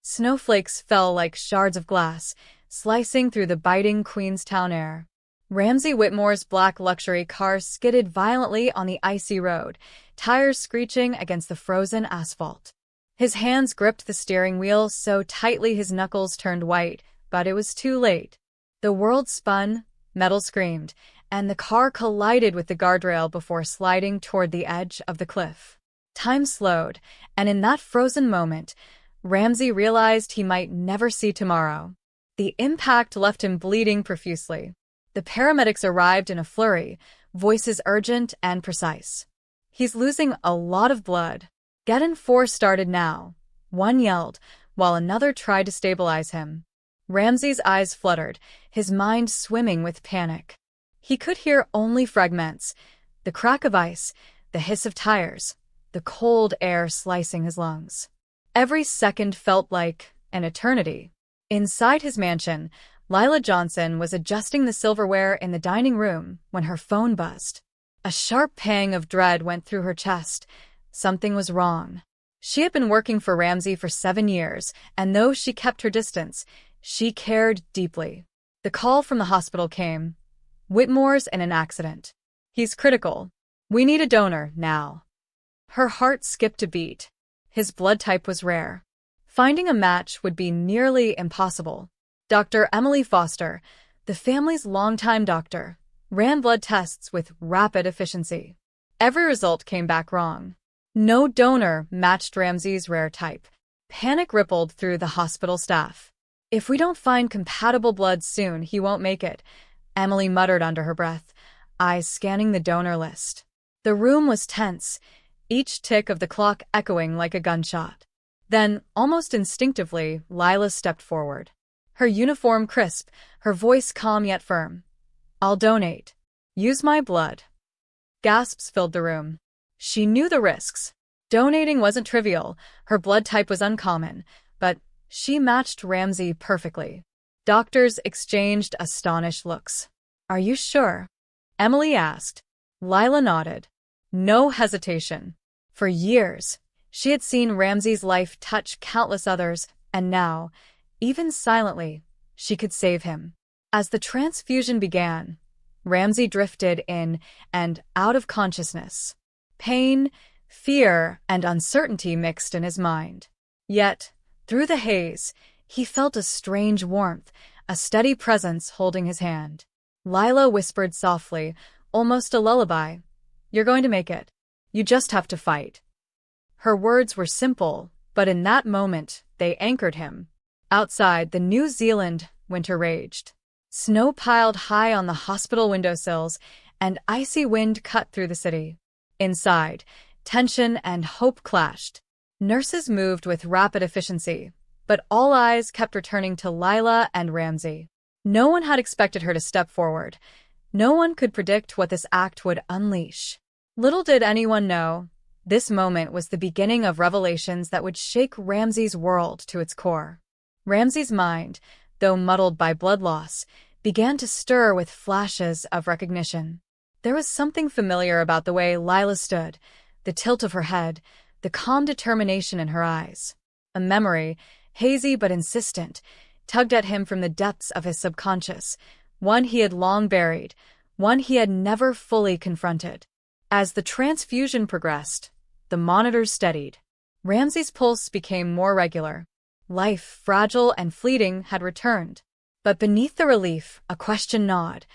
Snowflakes fell like shards of glass, slicing through the biting Queenstown air. Ramsay Whitmore's black luxury car skidded violently on the icy road, tires screeching against the frozen asphalt. His hands gripped the steering wheel so tightly his knuckles turned white, but it was too late. The world spun, metal screamed, and the car collided with the guardrail before sliding toward the edge of the cliff. Time slowed, and in that frozen moment, Ramsay realized he might never see tomorrow. The impact left him bleeding profusely. The paramedics arrived in a flurry, voices urgent and precise. "He's losing a lot of blood. Get in 4 started now," one yelled, while another tried to stabilize him. Ramsay's eyes fluttered, his mind swimming with panic. He could hear only fragments, the crack of ice, the hiss of tires, the cold air slicing his lungs. Every second felt like an eternity. Inside his mansion, Lila Johnson was adjusting the silverware in the dining room when her phone buzzed. A sharp pang of dread went through her chest. Something was wrong. She had been working for Ramsay for 7 years, and though she kept her distance, she cared deeply. The call from the hospital came. "Whitmore's in an accident. He's critical. We need a donor, now." Her heart skipped a beat. His blood type was rare. Finding a match would be nearly impossible. Dr. Emily Foster, the family's longtime doctor, ran blood tests with rapid efficiency. Every result came back wrong. No donor matched Ramsay's rare type. Panic rippled through the hospital staff. "If we don't find compatible blood soon, he won't make it," Emily muttered under her breath, eyes scanning the donor list. The room was tense, each tick of the clock echoing like a gunshot. Then, almost instinctively, Lila stepped forward. Her uniform crisp, her voice calm yet firm. "I'll donate. Use my blood." Gasps filled the room. She knew the risks. Donating wasn't trivial, her blood type was uncommon, but she matched Ramsay perfectly. Doctors exchanged astonished looks. "Are you sure?" Emily asked. Lila nodded. No hesitation. For years, she had seen Ramsay's life touch countless others, and now, even silently, she could save him. As the transfusion began, Ramsay drifted in and out of consciousness. Pain, fear, and uncertainty mixed in his mind. Yet, through the haze, he felt a strange warmth, a steady presence holding his hand. Lila whispered softly, almost a lullaby, "You're going to make it. You just have to fight." Her words were simple, but in that moment, they anchored him. Outside, the New Zealand winter raged. Snow piled high on the hospital windowsills, and icy wind cut through the city. Inside, tension and hope clashed. Nurses moved with rapid efficiency, but all eyes kept returning to Lila and Ramsay. No one had expected her to step forward. No one could predict what this act would unleash. Little did anyone know, this moment was the beginning of revelations that would shake Ramsay's world to its core. Ramsay's mind, though muddled by blood loss, began to stir with flashes of recognition. There was something familiar about the way Lila stood, the tilt of her head, the calm determination in her eyes. A memory, hazy but insistent, tugged at him from the depths of his subconscious, one he had long buried, one he had never fully confronted. As the transfusion progressed, the monitors steadied. Ramsay's pulse became more regular. Life, fragile and fleeting, had returned. But beneath the relief, a question gnawed.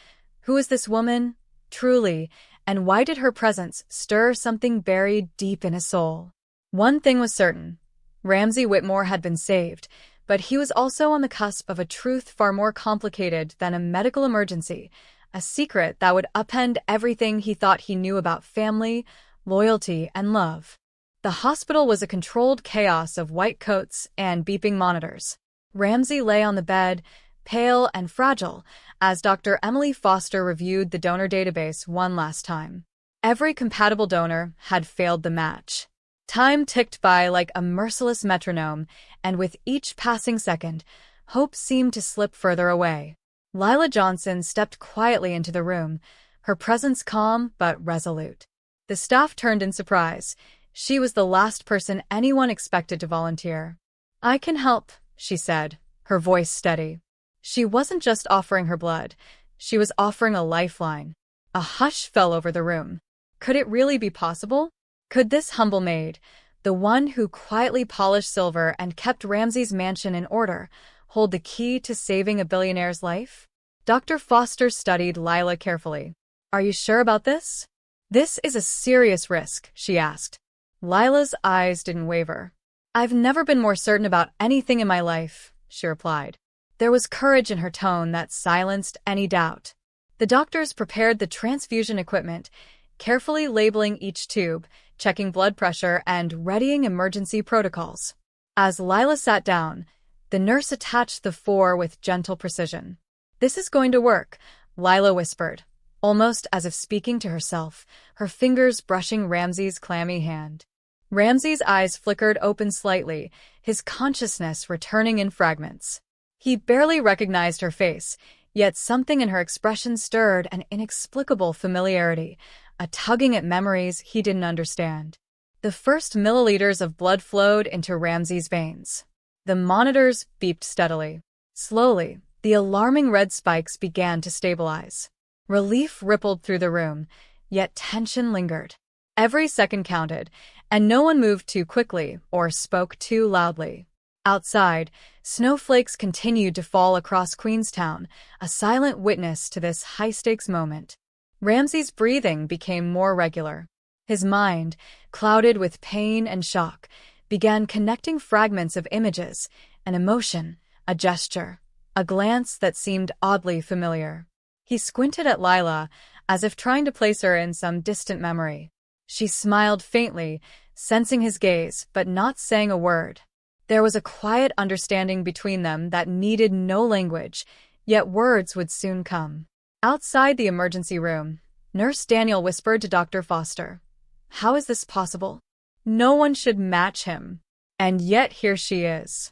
Who is this woman, truly, and why did her presence stir something buried deep in his soul? One thing was certain. Ramsay Whitmore had been saved, but he was also on the cusp of a truth far more complicated than a medical emergency, a secret that would upend everything he thought he knew about family, loyalty, and love. The hospital was a controlled chaos of white coats and beeping monitors. Ramsay lay on the bed, pale and fragile, as Dr. Emily Foster reviewed the donor database one last time. Every compatible donor had failed the match. Time ticked by like a merciless metronome, and with each passing second, hope seemed to slip further away. Lila Johnson stepped quietly into the room, her presence calm but resolute. The staff turned in surprise. She was the last person anyone expected to volunteer. I can help, she said, her voice steady. She wasn't just offering her blood, she was offering a lifeline. A hush fell over the room. Could it really be possible? Could this humble maid, the one who quietly polished silver and kept Ramsay's mansion in order, hold the key to saving a billionaire's life? Dr. Foster studied Lila carefully. Are you sure about this? This is a serious risk, she asked. Lila's eyes didn't waver. I've never been more certain about anything in my life, she replied. There was courage in her tone that silenced any doubt. The doctors prepared the transfusion equipment, carefully labeling each tube, checking blood pressure, and readying emergency protocols. As Lila sat down, the nurse attached the four with gentle precision. This is going to work, Lila whispered, almost as if speaking to herself, her fingers brushing Ramsay's clammy hand. Ramsay's eyes flickered open slightly, his consciousness returning in fragments. He barely recognized her face, yet something in her expression stirred an inexplicable familiarity, a tugging at memories he didn't understand. The first milliliters of blood flowed into Ramsay's veins. The monitors beeped steadily. Slowly, the alarming red spikes began to stabilize. Relief rippled through the room, yet tension lingered. Every second counted, and no one moved too quickly or spoke too loudly. Outside, snowflakes continued to fall across Queenstown, a silent witness to this high-stakes moment. Ramsay's breathing became more regular. His mind, clouded with pain and shock, began connecting fragments of images, an emotion, a gesture, a glance that seemed oddly familiar. He squinted at Lila, as if trying to place her in some distant memory. She smiled faintly, sensing his gaze, but not saying a word. There was a quiet understanding between them that needed no language, yet words would soon come. Outside the emergency room, Nurse Daniel whispered to Dr. Foster, "How is this possible? No one should match him. And yet here she is."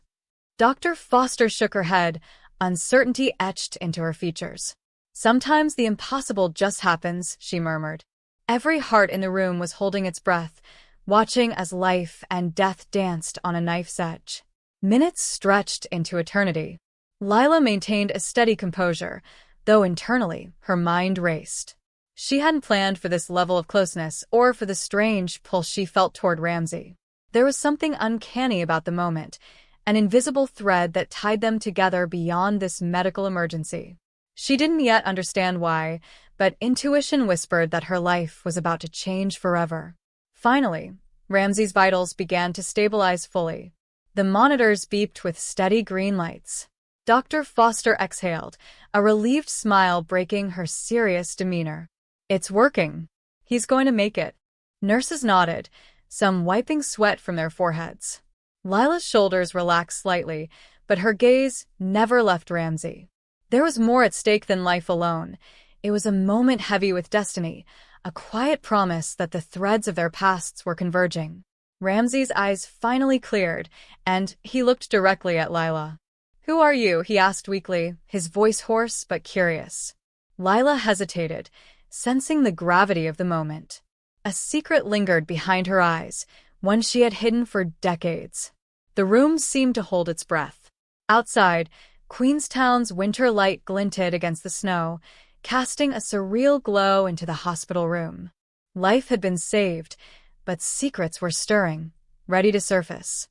Dr. Foster shook her head, uncertainty etched into her features. "Sometimes the impossible just happens," she murmured. Every heart in the room was holding its breath, watching as life and death danced on a knife's edge. Minutes stretched into eternity. Lila maintained a steady composure, though internally her mind raced. She hadn't planned for this level of closeness or for the strange pull she felt toward Ramsay. There was something uncanny about the moment, an invisible thread that tied them together beyond this medical emergency. She didn't yet understand why, but intuition whispered that her life was about to change forever. Finally, Ramsay's vitals began to stabilize fully. The monitors beeped with steady green lights. Dr. Foster exhaled, a relieved smile breaking her serious demeanor. "It's working. He's going to make it." Nurses nodded, some wiping sweat from their foreheads. Lila's shoulders relaxed slightly, but her gaze never left Ramsay. There was more at stake than life alone. It was a moment heavy with destiny, a quiet promise that the threads of their pasts were converging. Ramsay's eyes finally cleared, and he looked directly at Lila. "Who are you?" he asked weakly, his voice hoarse but curious. Lila hesitated, sensing the gravity of the moment. A secret lingered behind her eyes, one she had hidden for decades. The room seemed to hold its breath. Outside, Queenstown's winter light glinted against the snow, casting a surreal glow into the hospital room. Life had been saved, but secrets were stirring, ready to surface.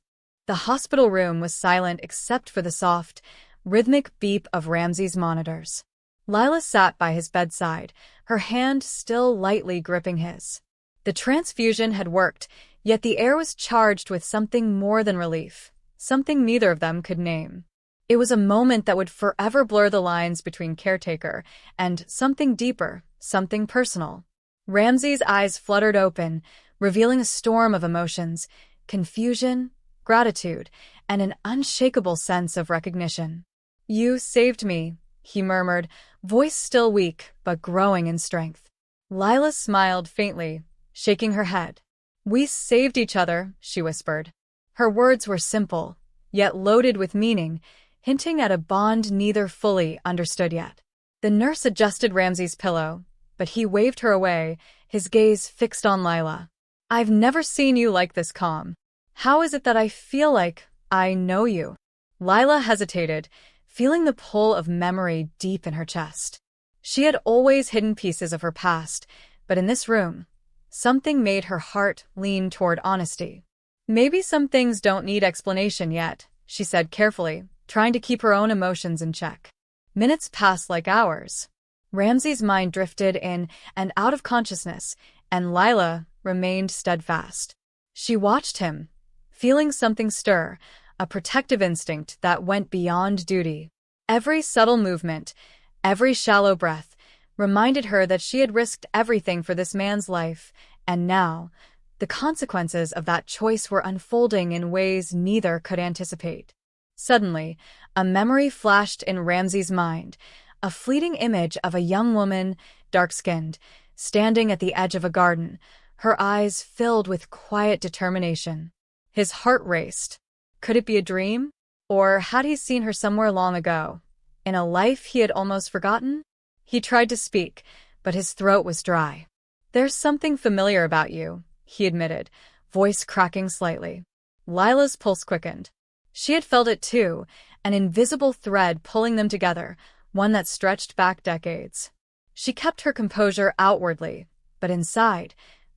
The hospital room was silent except for the soft, rhythmic beep of Ramsay's monitors. Lila sat by his bedside, her hand still lightly gripping his. The transfusion had worked, yet the air was charged with something more than relief, something neither of them could name. It was a moment that would forever blur the lines between caretaker and something deeper, something personal. Ramsay's eyes fluttered open, revealing a storm of emotions, confusion, gratitude, and an unshakable sense of recognition. "You saved me," he murmured, voice still weak but growing in strength. Lila smiled faintly, shaking her head. "We saved each other," she whispered. Her words were simple, yet loaded with meaning, hinting at a bond neither fully understood yet. The nurse adjusted Ramsay's pillow, but he waved her away, his gaze fixed on Lila. "I've never seen you like this calm. How is it that I feel like I know you. Lila hesitated, feeling the pull of memory deep in her chest. She had always hidden pieces of her past, but in this room, something made her heart lean toward honesty. Maybe some things don't need explanation yet, she said carefully, trying to keep her own emotions in check. Minutes passed like hours. Ramsey's mind drifted in and out of consciousness, and Lila remained steadfast. She watched him, feeling something stir, a protective instinct that went beyond duty. Every subtle movement, every shallow breath, reminded her that she had risked everything for this man's life, and now, the consequences of that choice were unfolding in ways neither could anticipate. Suddenly, a memory flashed in Ramsey's mind, a fleeting image of a young woman, dark-skinned, standing at the edge of a garden, her eyes filled with quiet determination. His heart raced. Could it be a dream? Or had he seen her somewhere long ago, in a life he had almost forgotten? He tried to speak, but his throat was dry. "There's something familiar about you," he admitted, voice cracking slightly. Lila's pulse quickened. She had felt it too, an invisible thread pulling them together, one that stretched back decades. She kept her composure outwardly, but inside,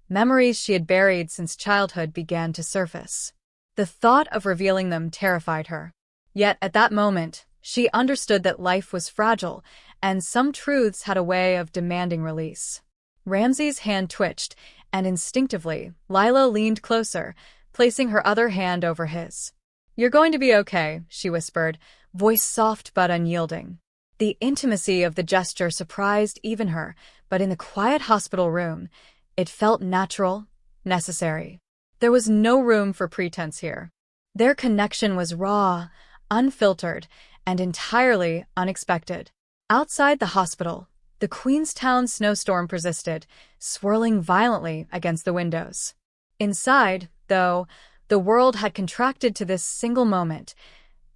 memories she had buried since childhood began to surface. The thought of revealing them terrified her. Yet at that moment, she understood that life was fragile, and some truths had a way of demanding release. Ramsey's hand twitched, and instinctively, Lila leaned closer, placing her other hand over his. "You're going to be okay," she whispered, voice soft but unyielding. The intimacy of the gesture surprised even her, but in the quiet hospital room, it felt natural, necessary. There was no room for pretense here. Their connection was raw, unfiltered, and entirely unexpected. Outside the hospital, the Queenstown snowstorm persisted, swirling violently against the windows. Inside, though, the world had contracted to this single moment,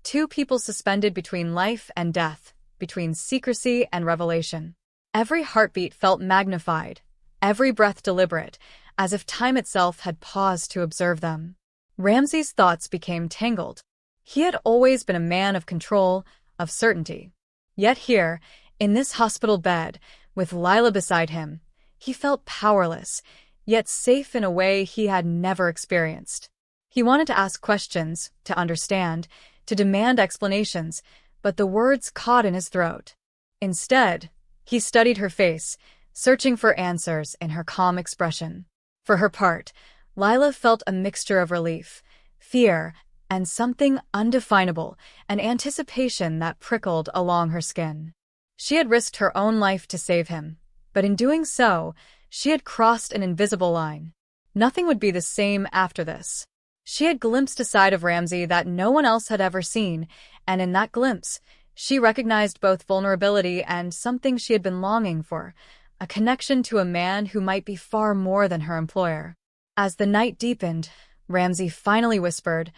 two people suspended between life and death, between secrecy and revelation. Every heartbeat felt magnified, every breath deliberate, as if time itself had paused to observe them. Ramsey's thoughts became tangled. He had always been a man of control, of certainty. Yet here, in this hospital bed, with Lila beside him, he felt powerless, yet safe in a way he had never experienced. He wanted to ask questions, to understand, to demand explanations, but the words caught in his throat. Instead, he studied her face, searching for answers in her calm expression. For her part, Lila felt a mixture of relief, fear, and something undefinable, an anticipation that prickled along her skin. She had risked her own life to save him, but in doing so, she had crossed an invisible line. Nothing would be the same after this. She had glimpsed a side of Ramsey that no one else had ever seen, and in that glimpse, she recognized both vulnerability and something she had been longing for, a connection to a man who might be far more than her employer. As the night deepened, Ramsey finally whispered,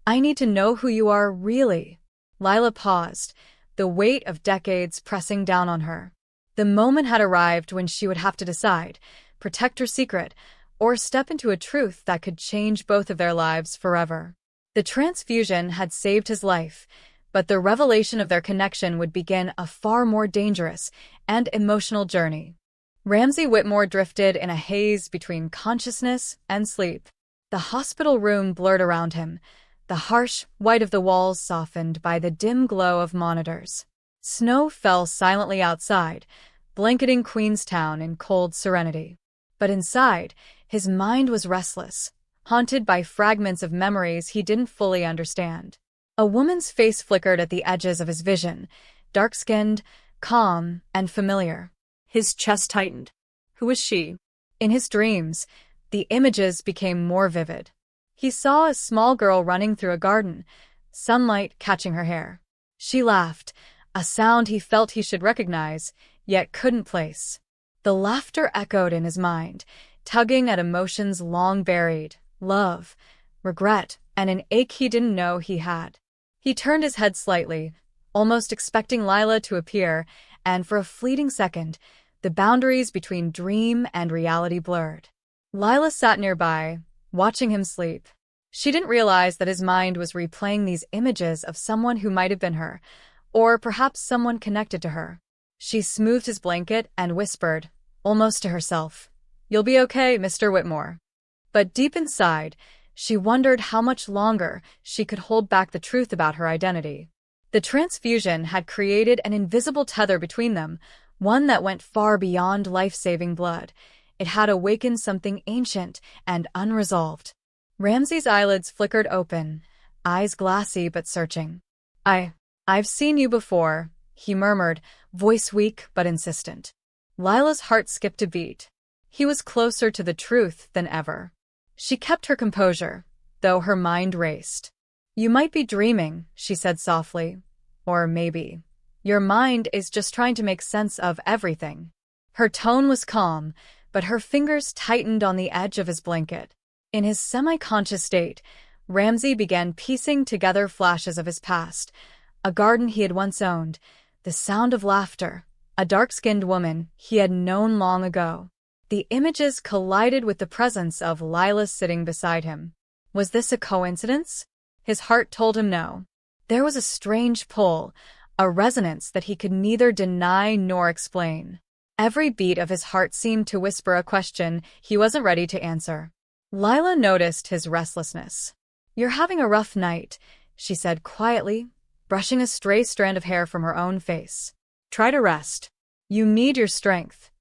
"I need to know who you are, really." Lila paused, the weight of decades pressing down on her. The moment had arrived when she would have to decide, protect her secret, or step into a truth that could change both of their lives forever. The transfusion had saved his life, but the revelation of their connection would begin a far more dangerous and emotional journey. Ramsey Whitmore drifted in a haze between consciousness and sleep. The hospital room blurred around him, the harsh white of the walls softened by the dim glow of monitors. Snow fell silently outside, blanketing Queenstown in cold serenity. But inside, his mind was restless, haunted by fragments of memories he didn't fully understand. A woman's face flickered at the edges of his vision, dark-skinned, calm, and familiar. His chest tightened. Who was she? In his dreams, the images became more vivid. He saw a small girl running through a garden, sunlight catching her hair. She laughed, a sound he felt he should recognize, yet couldn't place. The laughter echoed in his mind, tugging at emotions long buried, love, regret, and an ache he didn't know he had. He turned his head slightly, almost expecting Lila to appear, and for a fleeting second, the boundaries between dream and reality blurred. Lila sat nearby, watching him sleep. She didn't realize that his mind was replaying these images of someone who might have been her, or perhaps someone connected to her. She smoothed his blanket and whispered, almost to herself, "You'll be okay, Mr. Whitmore." But deep inside, she wondered how much longer she could hold back the truth about her identity. The transfusion had created an invisible tether between them, one that went far beyond life-saving blood. It had awakened something ancient and unresolved. Ramsey's eyelids flickered open, eyes glassy but searching. I've seen you before," he murmured, voice weak but insistent. Lila's heart skipped a beat. He was closer to the truth than ever. She kept her composure, though her mind raced. "You might be dreaming," she said softly. "Or maybe your mind is just trying to make sense of everything." Her tone was calm, but her fingers tightened on the edge of his blanket. In his semi-conscious state, Ramsey began piecing together flashes of his past, a garden he had once owned, the sound of laughter, a dark-skinned woman he had known long ago. The images collided with the presence of Lila sitting beside him. Was this a coincidence? His heart told him no. There was a strange pull, a resonance that he could neither deny nor explain. Every beat of his heart seemed to whisper a question he wasn't ready to answer. Lila noticed his restlessness. "You're having a rough night," she said quietly, brushing a stray strand of hair from her own face. "Try to rest. You need your strength."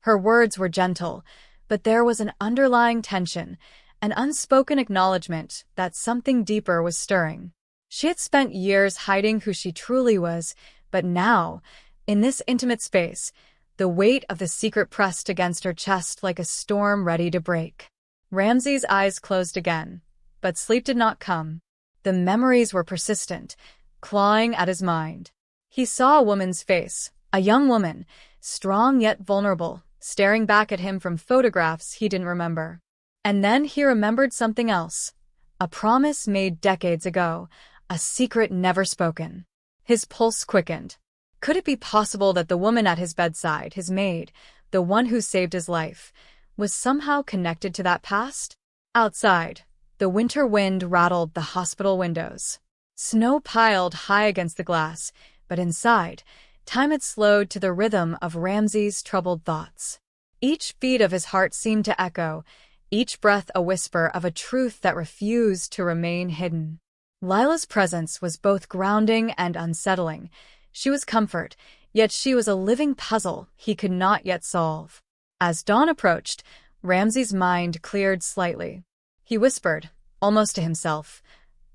Her words were gentle, but there was an underlying tension, an unspoken acknowledgement that something deeper was stirring. She had spent years hiding who she truly was, but now, in this intimate space, the weight of the secret pressed against her chest like a storm ready to break. Ramsey's eyes closed again, but sleep did not come. The memories were persistent, clawing at his mind. He saw a woman's face, a young woman, strong yet vulnerable, staring back at him from photographs he didn't remember. And then he remembered something else, a promise made decades ago, a secret never spoken. His pulse quickened. Could it be possible that the woman at his bedside, his maid, the one who saved his life, was somehow connected to that past? Outside, the winter wind rattled the hospital windows. Snow piled high against the glass, but inside, time had slowed to the rhythm of Ramsey's troubled thoughts. Each beat of his heart seemed to echo, each breath a whisper of a truth that refused to remain hidden. Lila's presence was both grounding and unsettling. She was comfort, yet she was a living puzzle he could not yet solve. As dawn approached, Ramsey's mind cleared slightly. He whispered, almost to himself,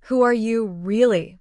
"Who are you, really?"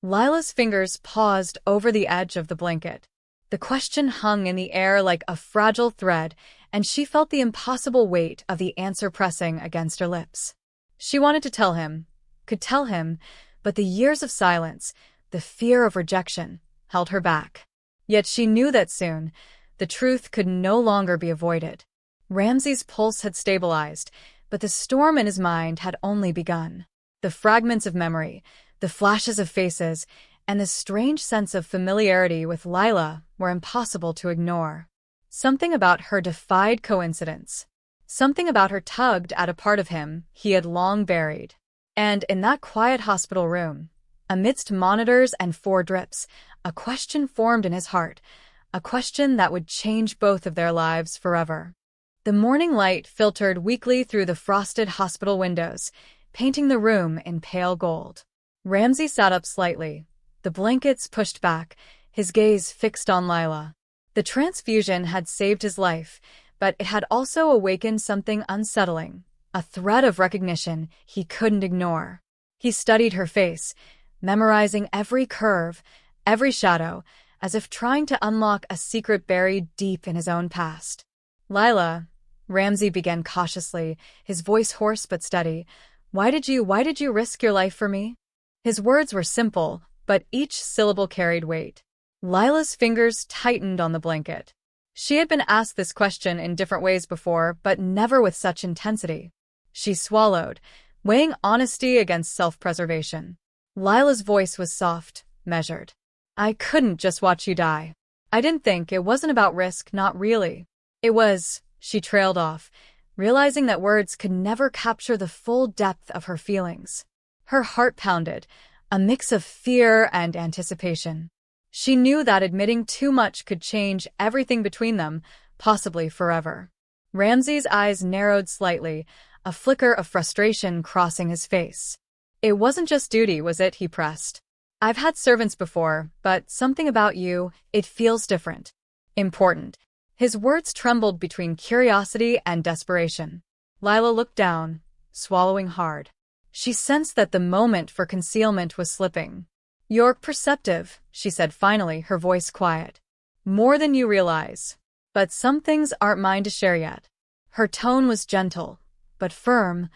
Lila's fingers paused over the edge of the blanket. The question hung in the air like a fragile thread, and she felt the impossible weight of the answer pressing against her lips. She wanted to tell him, could tell him, but the years of silence, the fear of rejection, held her back. Yet she knew that soon, the truth could no longer be avoided. Ramsey's pulse had stabilized, but the storm in his mind had only begun. The fragments of memory, the flashes of faces, and the strange sense of familiarity with Lila were impossible to ignore. Something about her defied coincidence. Something about her tugged at a part of him he had long buried. And in that quiet hospital room, amidst monitors and 4 drips, a question formed in his heart, a question that would change both of their lives forever. The morning light filtered weakly through the frosted hospital windows, painting the room in pale gold. Ramsey sat up slightly, the blankets pushed back, his gaze fixed on Lila. The transfusion had saved his life, but it had also awakened something unsettling, a thread of recognition he couldn't ignore. He studied her face, memorizing every curve, every shadow, as if trying to unlock a secret buried deep in his own past. "Lila," Ramsey began cautiously, his voice hoarse but steady, why did you risk your life for me?" His words were simple, but each syllable carried weight. Lila's fingers tightened on the blanket. She had been asked this question in different ways before, but never with such intensity. She swallowed, weighing honesty against self-preservation. Lila's voice was soft, measured. "I couldn't just watch you die. I didn't think it wasn't about risk, not really. It was," she trailed off, realizing that words could never capture the full depth of her feelings. Her heart pounded, a mix of fear and anticipation. She knew that admitting too much could change everything between them, possibly forever. Ramsey's eyes narrowed slightly, a flicker of frustration crossing his face. It wasn't just duty, was it? He pressed. I've had servants before, but something about you, it feels different. Important. His words trembled between curiosity and desperation. Lila looked down, swallowing hard. She sensed that the moment for concealment was slipping. You're perceptive, she said finally, her voice quiet. More than you realize. But some things aren't mine to share yet. Her tone was gentle, but firm,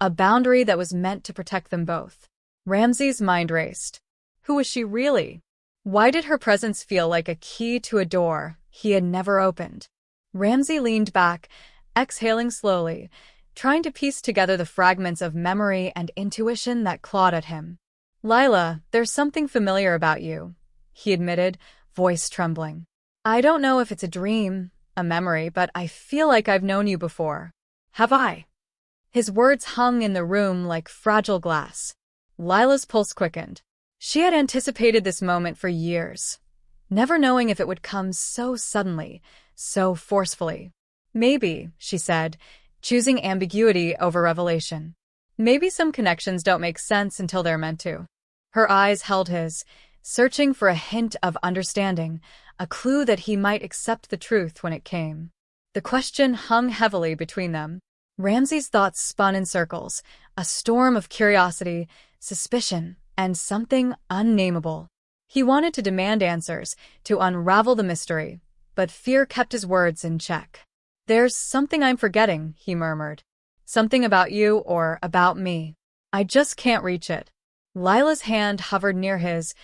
a boundary that was meant to protect them both. Ramsey's mind raced. Who was she really? Why did her presence feel like a key to a door he had never opened? Ramsey leaned back, exhaling slowly, trying to piece together the fragments of memory and intuition that clawed at him. Lila, there's something familiar about you, he admitted, voice trembling. I don't know if it's a dream, a memory, but I feel like I've known you before. Have I? His words hung in the room like fragile glass. Lila's pulse quickened. She had anticipated this moment for years, never knowing if it would come so suddenly, so forcefully. Maybe, she said, choosing ambiguity over revelation. Maybe some connections don't make sense until they're meant to. Her eyes held his, searching for a hint of understanding, a clue that he might accept the truth when it came. The question hung heavily between them. Ramsey's thoughts spun in circles, a storm of curiosity, suspicion, and something unnameable. He wanted to demand answers, to unravel the mystery, but fear kept his words in check. There's something I'm forgetting, he murmured. Something about you or about me. I just can't reach it. Lila's hand hovered near his,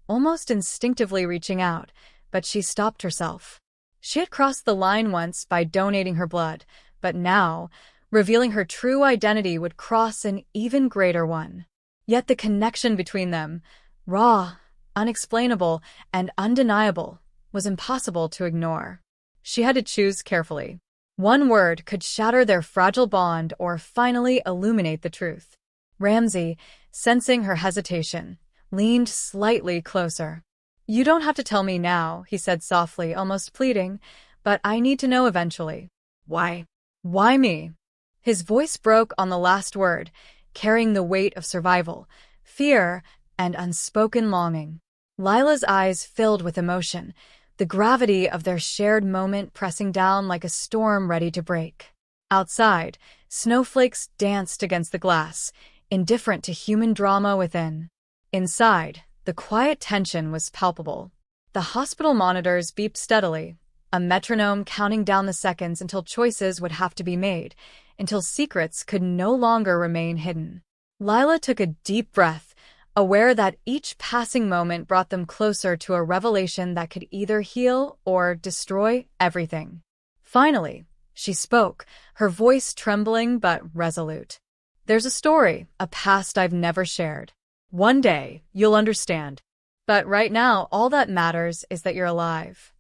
almost instinctively reaching out, but she stopped herself. She had crossed the line once by donating her blood, but now, revealing her true identity would cross an even greater one. Yet the connection between them, raw, unexplainable, and undeniable, was impossible to ignore. She had to choose carefully. One word could shatter their fragile bond or finally illuminate the truth. Ramsey, sensing her hesitation, leaned slightly closer. You don't have to tell me now, he said softly, almost pleading, but I need to know eventually. Why? Why me? His voice broke on the last word, carrying the weight of survival, fear, and unspoken longing. Lila's eyes filled with emotion, the gravity of their shared moment pressing down like a storm ready to break. Outside, snowflakes danced against the glass, indifferent to human drama within. Inside, the quiet tension was palpable. The hospital monitors beeped steadily, a metronome counting down the seconds until choices would have to be made, until secrets could no longer remain hidden. Lila took a deep breath, aware that each passing moment brought them closer to a revelation that could either heal or destroy everything. Finally, she spoke, her voice trembling but resolute. There's a story, a past I've never shared. One day, you'll understand. But right now, all that matters is that you're alive.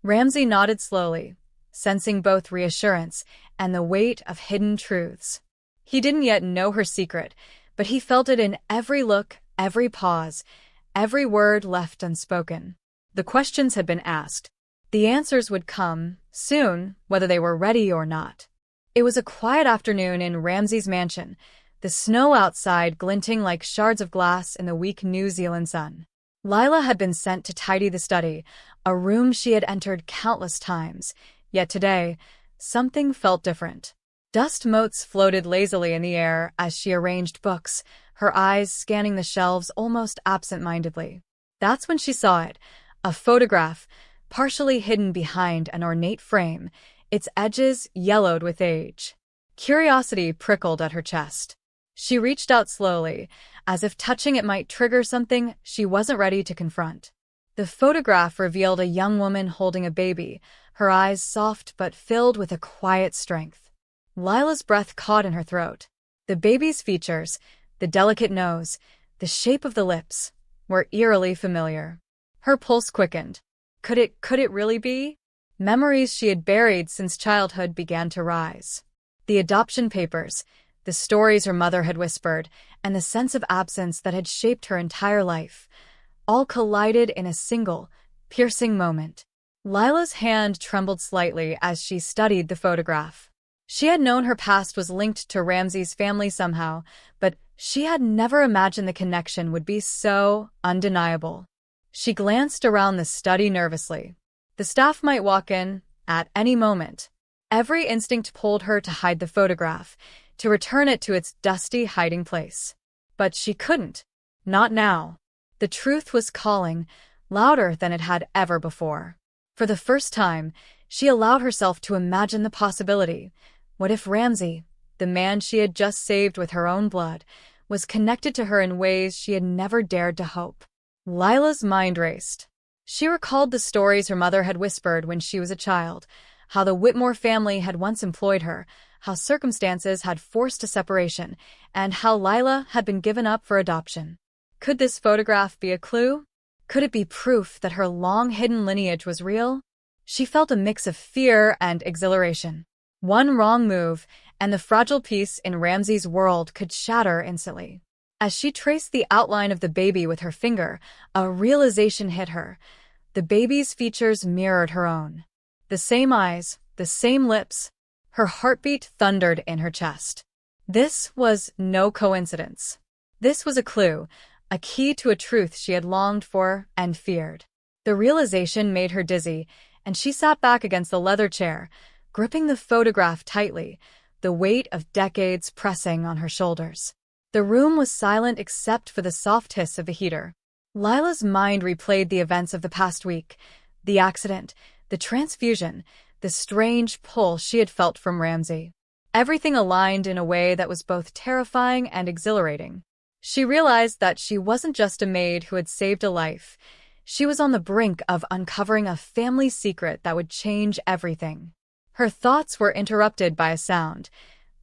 Ramsey nodded slowly, sensing both reassurance and the weight of hidden truths. He didn't yet know her secret, but he felt it in every look, every pause, every word left unspoken. The questions had been asked. The answers would come, soon, whether they were ready or not. It was a quiet afternoon in Ramsey's mansion, the snow outside glinting like shards of glass in the weak New Zealand sun. Lila had been sent to tidy the study, a room she had entered countless times, yet today, something felt different. Dust motes floated lazily in the air as she arranged books, her eyes scanning the shelves almost absent-mindedly. That's when she saw it, a photograph, partially hidden behind an ornate frame, its edges yellowed with age. Curiosity prickled at her chest. She reached out slowly, as if touching it might trigger something she wasn't ready to confront. The photograph revealed a young woman holding a baby, her eyes soft but filled with a quiet strength. Lila's breath caught in her throat. The baby's features, the delicate nose, the shape of the lips, were eerily familiar. Her pulse quickened. Could it really be? Memories she had buried since childhood began to rise. The adoption papers, the stories her mother had whispered, and the sense of absence that had shaped her entire life, all collided in a single, piercing moment. Lila's hand trembled slightly as she studied the photograph. She had known her past was linked to Ramsey's family somehow, but she had never imagined the connection would be so undeniable. She glanced around the study nervously. The staff might walk in at any moment. Every instinct pulled her to hide the photograph, to return it to its dusty hiding place. But she couldn't. Not now. The truth was calling, louder than it had ever before. For the first time, she allowed herself to imagine the possibility. What if Ramsey, the man she had just saved with her own blood, was connected to her in ways she had never dared to hope? Lila's mind raced. She recalled the stories her mother had whispered when she was a child, how the Whitmore family had once employed her, how circumstances had forced a separation, and how Lila had been given up for adoption. Could this photograph be a clue? Could it be proof that her long-hidden lineage was real? She felt a mix of fear and exhilaration. One wrong move, and the fragile piece in Ramsey's world could shatter instantly. As she traced the outline of the baby with her finger, a realization hit her. The baby's features mirrored her own. The same eyes, the same lips. Her heartbeat thundered in her chest. This was no coincidence. This was a clue, a key to a truth she had longed for and feared. The realization made her dizzy, and she sat back against the leather chair, gripping the photograph tightly, the weight of decades pressing on her shoulders. The room was silent except for the soft hiss of the heater. Lila's mind replayed the events of the past week, the accident, the transfusion, the strange pull she had felt from Ramsey. Everything aligned in a way that was both terrifying and exhilarating. She realized that she wasn't just a maid who had saved a life. She was on the brink of uncovering a family secret that would change everything. Her thoughts were interrupted by a sound,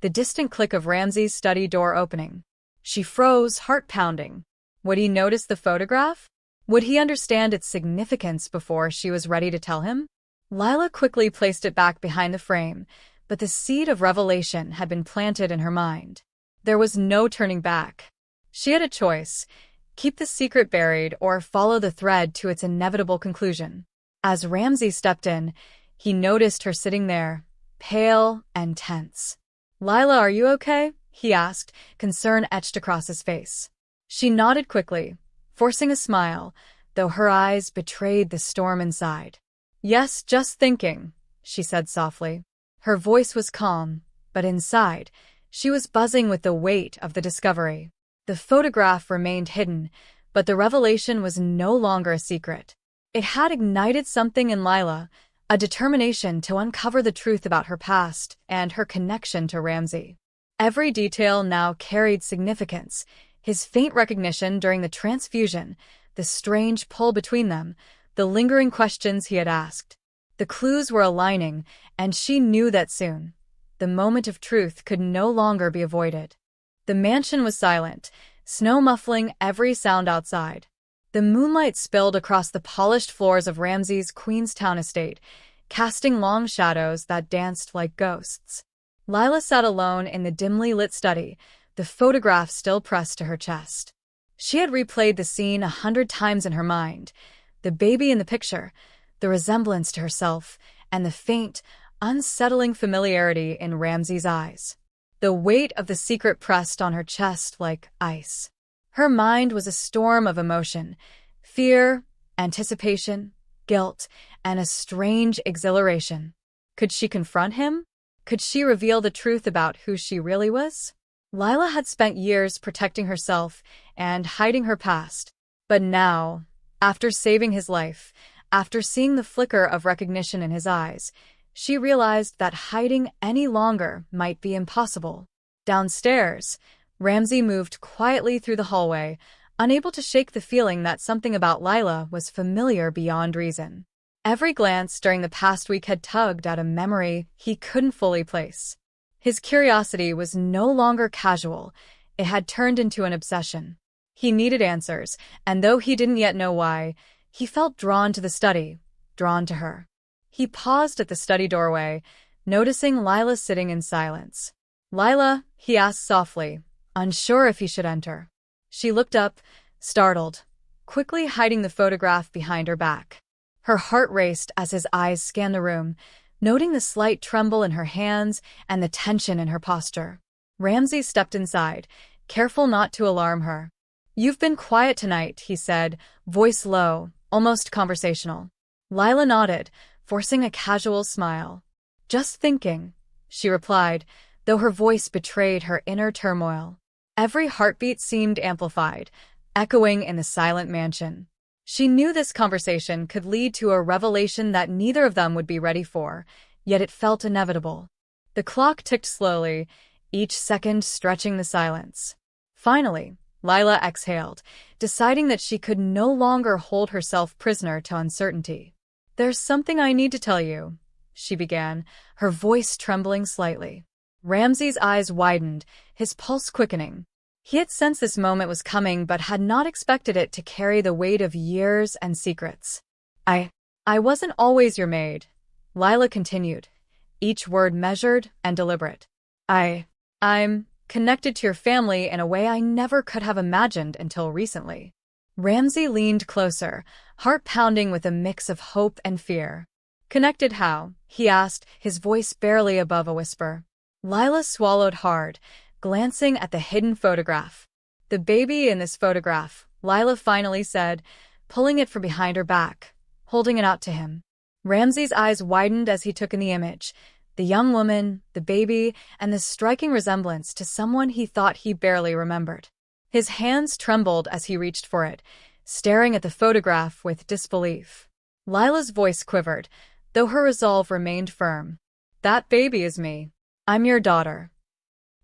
the distant click of Ramsey's study door opening. She froze, heart pounding. Would he notice the photograph? Would he understand its significance before she was ready to tell him? Lila quickly placed it back behind the frame, but the seed of revelation had been planted in her mind. There was no turning back. She had a choice: keep the secret buried or follow the thread to its inevitable conclusion. As Ramsey stepped in, he noticed her sitting there, pale and tense. "Lila, are you okay?" he asked, concern etched across his face. She nodded quickly, forcing a smile, though her eyes betrayed the storm inside. "Yes, just thinking," she said softly. Her voice was calm, but inside, she was buzzing with the weight of the discovery. The photograph remained hidden, but the revelation was no longer a secret. It had ignited something in Lila, a determination to uncover the truth about her past and her connection to Ramsey. Every detail now carried significance: his faint recognition during the transfusion, the strange pull between them, the lingering questions he had asked. The clues were aligning, and she knew that soon, the moment of truth could no longer be avoided. The mansion was silent, snow muffling every sound outside. The moonlight spilled across the polished floors of Ramsey's Queenstown estate, casting long shadows that danced like ghosts. Lila sat alone in the dimly lit study, the photograph still pressed to her chest. She had replayed the scene 100 times in her mind: the baby in the picture, the resemblance to herself, and the faint, unsettling familiarity in Ramsey's eyes. The weight of the secret pressed on her chest like ice. Her mind was a storm of emotion: fear, anticipation, guilt, and a strange exhilaration. Could she confront him? Could she reveal the truth about who she really was? Lila had spent years protecting herself and hiding her past. But now, after saving his life, after seeing the flicker of recognition in his eyes, she realized that hiding any longer might be impossible. Downstairs, Ramsey moved quietly through the hallway, unable to shake the feeling that something about Lila was familiar beyond reason. Every glance during the past week had tugged at a memory he couldn't fully place. His curiosity was no longer casual; it had turned into an obsession. He needed answers, and though he didn't yet know why, he felt drawn to the study, drawn to her. He paused at the study doorway, noticing Lila sitting in silence. "Lila," he asked softly, unsure if he should enter. She looked up, startled, quickly hiding the photograph behind her back. Her heart raced as his eyes scanned the room, noting the slight tremble in her hands and the tension in her posture. Ramsay stepped inside, careful not to alarm her. "You've been quiet tonight," he said, voice low, almost conversational. Lila nodded, forcing a casual smile. "Just thinking," she replied, though her voice betrayed her inner turmoil. Every heartbeat seemed amplified, echoing in the silent mansion. She knew this conversation could lead to a revelation that neither of them would be ready for, yet it felt inevitable. The clock ticked slowly, each second stretching the silence. Finally, Lila exhaled, deciding that she could no longer hold herself prisoner to uncertainty. "There's something I need to tell you," she began, her voice trembling slightly. Ramsay's eyes widened, his pulse quickening. He had sensed this moment was coming but had not expected it to carry the weight of years and secrets. I wasn't always your maid," Lila continued, each word measured and deliberate. I'm connected to your family in a way I never could have imagined until recently." Ramsay leaned closer, heart pounding with a mix of hope and fear. "Connected how?" he asked, his voice barely above a whisper. Lila swallowed hard, glancing at the hidden photograph. "The baby in this photograph," Lila finally said, pulling it from behind her back, holding it out to him. Ramsay's eyes widened as he took in the image. The young woman, the baby, and the striking resemblance to someone he thought he barely remembered. His hands trembled as he reached for it, staring at the photograph with disbelief. Lila's voice quivered, though her resolve remained firm. "That baby is me. I'm your daughter."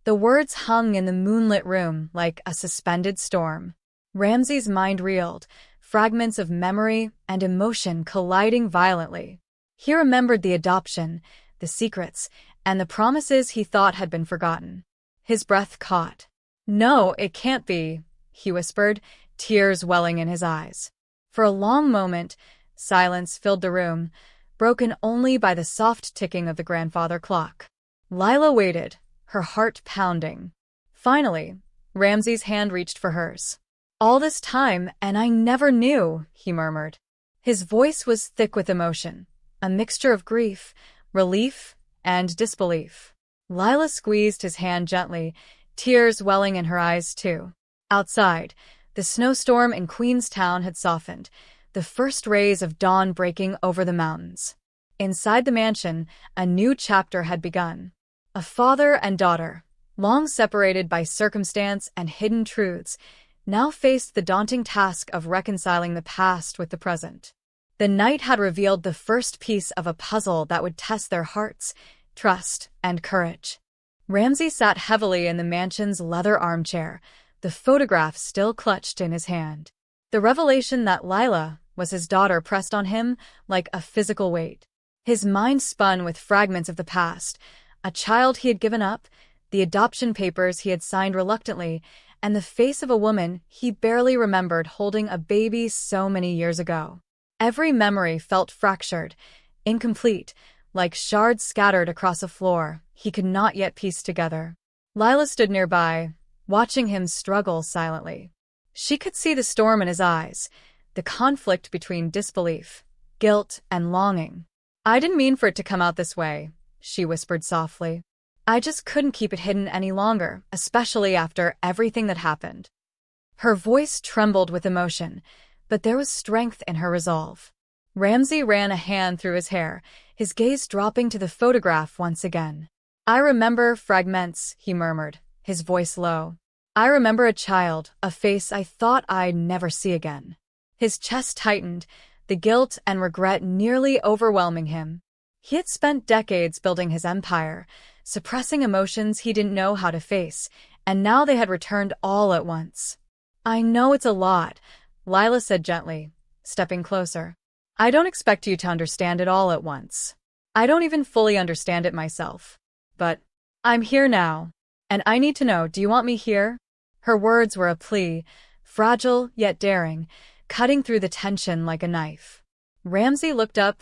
The words hung in the moonlit room like a suspended storm. Ramsay's mind reeled, fragments of memory and emotion colliding violently. He remembered the adoption, the secrets, and the promises he thought had been forgotten. His breath caught. "No, it can't be," he whispered, tears welling in his eyes. For a long moment, silence filled the room, broken only by the soft ticking of the grandfather clock. Lila waited, her heart pounding. Finally, Ramsay's hand reached for hers. "All this time, and I never knew," he murmured. His voice was thick with emotion, a mixture of grief, relief, and disbelief. Lila squeezed his hand gently, tears welling in her eyes too. Outside, the snowstorm in Queenstown had softened, the first rays of dawn breaking over the mountains. Inside the mansion, a new chapter had begun. A father and daughter, long separated by circumstance and hidden truths, now faced the daunting task of reconciling the past with the present. The night had revealed the first piece of a puzzle that would test their hearts, trust, and courage. Ramsay sat heavily in the mansion's leather armchair, the photograph still clutched in his hand. The revelation that Lila was his daughter pressed on him like a physical weight. His mind spun with fragments of the past, a child he had given up, the adoption papers he had signed reluctantly, and the face of a woman he barely remembered holding a baby so many years ago. Every memory felt fractured, incomplete, like shards scattered across a floor he could not yet piece together. Lila stood nearby, watching him struggle silently. She could see the storm in his eyes, the conflict between disbelief, guilt, and longing. "I didn't mean for it to come out this way," she whispered softly. "I just couldn't keep it hidden any longer, especially after everything that happened." Her voice trembled with emotion, but there was strength in her resolve. Ramsay ran a hand through his hair, his gaze dropping to the photograph once again. "I remember fragments," he murmured, his voice low. "I remember a child, a face I thought I'd never see again." His chest tightened, the guilt and regret nearly overwhelming him. He had spent decades building his empire, suppressing emotions he didn't know how to face, and now they had returned all at once. "I know it's a lot," Lila said gently, stepping closer. "I don't expect you to understand it all at once. I don't even fully understand it myself. But I'm here now, and I need to know, do you want me here?" Her words were a plea, fragile yet daring, cutting through the tension like a knife. Ramsay looked up,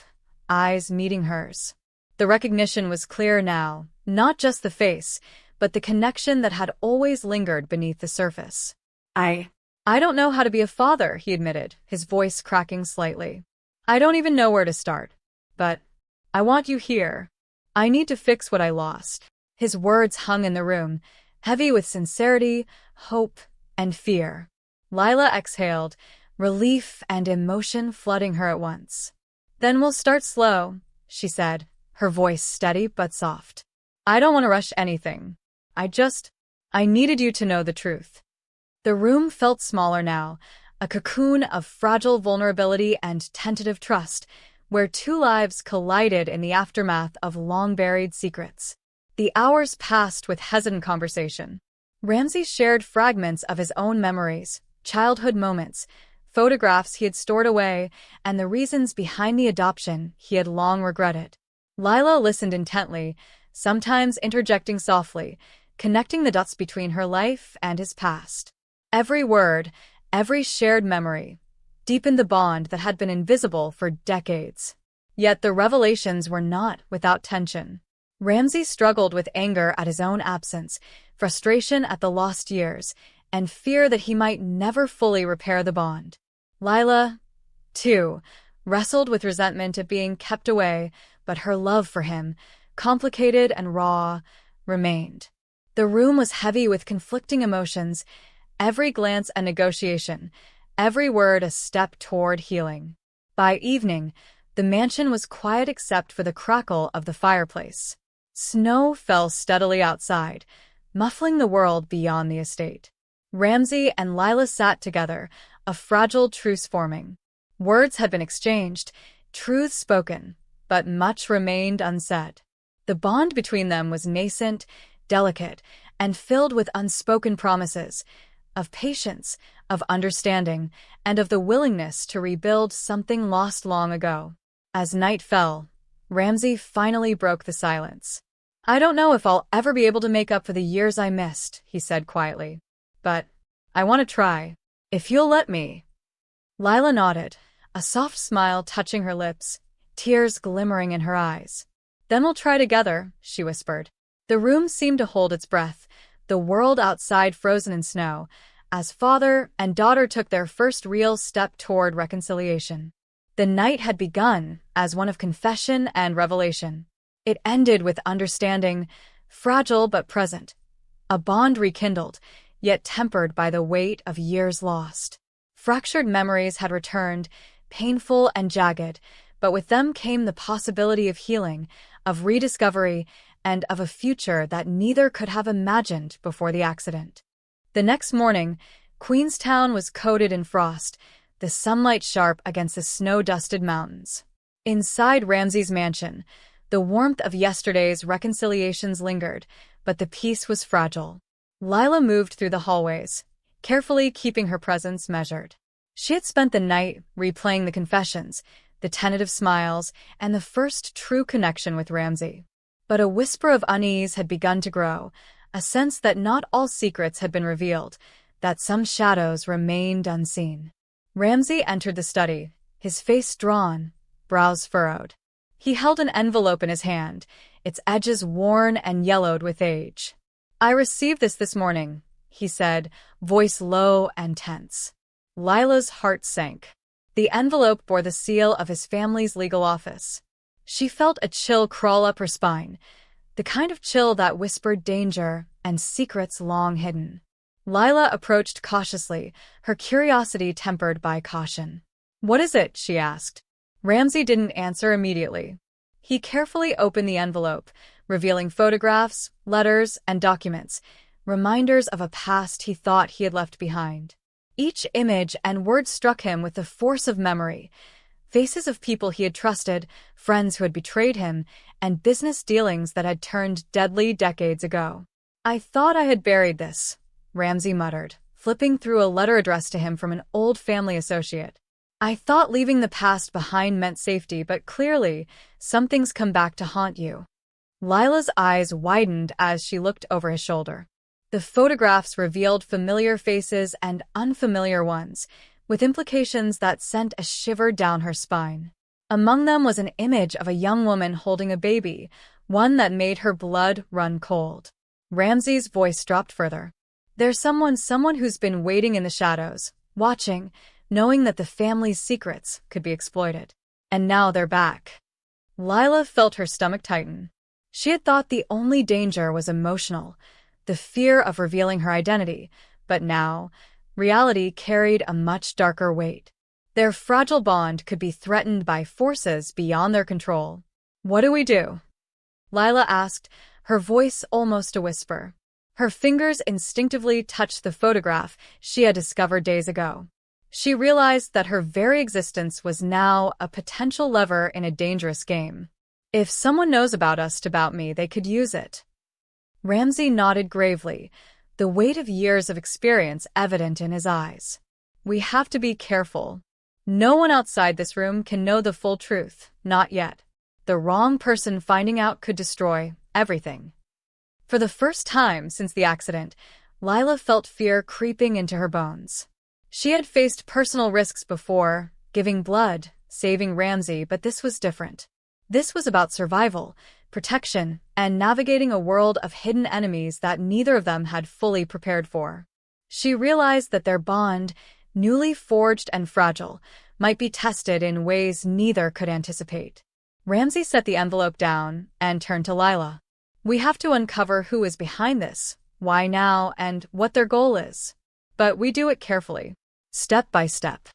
eyes meeting hers. The recognition was clear now, not just the face, but the connection that had always lingered beneath the surface. I don't know how to be a father, he admitted, his voice cracking slightly. I don't even know where to start. But I want you here. I need to fix what I lost. His words hung in the room, heavy with sincerity, hope, and fear. Lila exhaled, relief and emotion flooding her at once. Then we'll start slow, she said, her voice steady but soft. I don't want to rush anything. I needed you to know the truth. The room felt smaller now, a cocoon of fragile vulnerability and tentative trust, where two lives collided in the aftermath of long-buried secrets. The hours passed with hesitant conversation. Ramsay shared fragments of his own memories, childhood moments, photographs he had stored away, and the reasons behind the adoption he had long regretted. Lila listened intently, sometimes interjecting softly, connecting the dots between her life and his past. Every word, every shared memory, deepened the bond that had been invisible for decades. Yet the revelations were not without tension. Ramsay struggled with anger at his own absence, frustration at the lost years, and fear that he might never fully repair the bond. Lila, too, wrestled with resentment at being kept away, but her love for him, complicated and raw, remained. The room was heavy with conflicting emotions, every glance a negotiation, every word a step toward healing. By evening, the mansion was quiet except for the crackle of the fireplace. Snow fell steadily outside, muffling the world beyond the estate. Ramsay and Lila sat together, a fragile truce forming. Words had been exchanged, truths spoken, but much remained unsaid. The bond between them was nascent, delicate, and filled with unspoken promises, of patience, of understanding, and of the willingness to rebuild something lost long ago. As night fell, Ramsay finally broke the silence. I don't know if I'll ever be able to make up for the years I missed, he said quietly. But I want to try. If you'll let me. Lila nodded, a soft smile touching her lips, tears glimmering in her eyes. Then we'll try together, she whispered. The room seemed to hold its breath, the world outside frozen in snow, as father and daughter took their first real step toward reconciliation. The night had begun as one of confession and revelation. It ended with understanding, fragile but present, a bond rekindled, yet tempered by the weight of years lost. Fractured memories had returned, painful and jagged, but with them came the possibility of healing, of rediscovery, and of a future that neither could have imagined before the accident. The next morning, Queenstown was coated in frost, the sunlight sharp against the snow-dusted mountains. Inside Ramsay's mansion, the warmth of yesterday's reconciliations lingered, but the peace was fragile. Lila moved through the hallways, carefully keeping her presence measured. She had spent the night replaying the confessions, the tentative smiles, and the first true connection with Ramsay. But a whisper of unease had begun to grow, a sense that not all secrets had been revealed, that some shadows remained unseen. Ramsay entered the study, his face drawn, brows furrowed. He held an envelope in his hand, its edges worn and yellowed with age. I received this morning, he said, voice low and tense. Lila's heart sank. The envelope bore the seal of his family's legal office. She felt a chill crawl up her spine, the kind of chill that whispered danger and secrets long hidden. Lila approached cautiously, her curiosity tempered by caution. What is it? She asked. Ramsay didn't answer immediately. He carefully opened the envelope, revealing photographs, letters, and documents, reminders of a past he thought he had left behind. Each image and word struck him with the force of memory, faces of people he had trusted, friends who had betrayed him, and business dealings that had turned deadly decades ago. I thought I had buried this, Ramsay muttered, flipping through a letter addressed to him from an old family associate. I thought leaving the past behind meant safety, but clearly, something's come back to haunt you. Lila's eyes widened as she looked over his shoulder. The photographs revealed familiar faces and unfamiliar ones, with implications that sent a shiver down her spine. Among them was an image of a young woman holding a baby, one that made her blood run cold. Ramsay's voice dropped further. There's someone who's been waiting in the shadows, watching, knowing that the family's secrets could be exploited. And now they're back. Lila felt her stomach tighten. She had thought the only danger was emotional, the fear of revealing her identity, but now, reality carried a much darker weight. Their fragile bond could be threatened by forces beyond their control. What do we do? Lila asked, her voice almost a whisper. Her fingers instinctively touched the photograph she had discovered days ago. She realized that her very existence was now a potential lever in a dangerous game. If someone knows about me, they could use it. Ramsay nodded gravely, the weight of years of experience evident in his eyes. We have to be careful. No one outside this room can know the full truth, not yet. The wrong person finding out could destroy everything. For the first time since the accident, Lila felt fear creeping into her bones. She had faced personal risks before, giving blood, saving Ramsay, but this was different. This was about survival, protection, and navigating a world of hidden enemies that neither of them had fully prepared for. She realized that their bond, newly forged and fragile, might be tested in ways neither could anticipate. Ramsay set the envelope down and turned to Lila. We have to uncover who is behind this, why now, and what their goal is. But we do it carefully, step by step.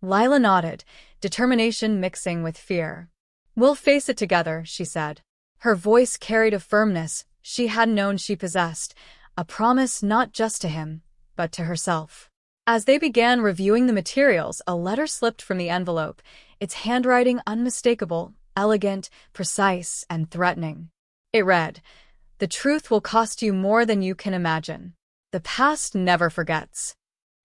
Lila nodded, determination mixing with fear. We'll face it together, she said. Her voice carried a firmness she had known she possessed, a promise not just to him, but to herself. As they began reviewing the materials, a letter slipped from the envelope, its handwriting unmistakable, elegant, precise, and threatening. It read, "The truth will cost you more than you can imagine. The past never forgets."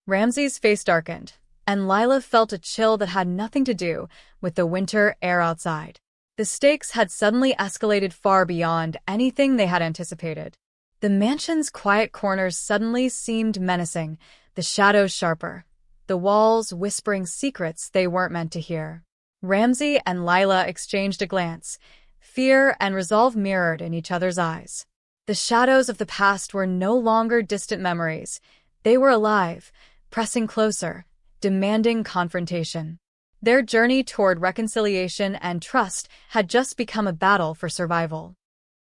Ramsay's face darkened, and Lila felt a chill that had nothing to do with the winter air outside. The stakes had suddenly escalated far beyond anything they had anticipated. The mansion's quiet corners suddenly seemed menacing, the shadows sharper, the walls whispering secrets they weren't meant to hear. Ramsay and Lila exchanged a glance, fear and resolve mirrored in each other's eyes. The shadows of the past were no longer distant memories. They were alive, pressing closer, demanding confrontation. Their journey toward reconciliation and trust had just become a battle for survival.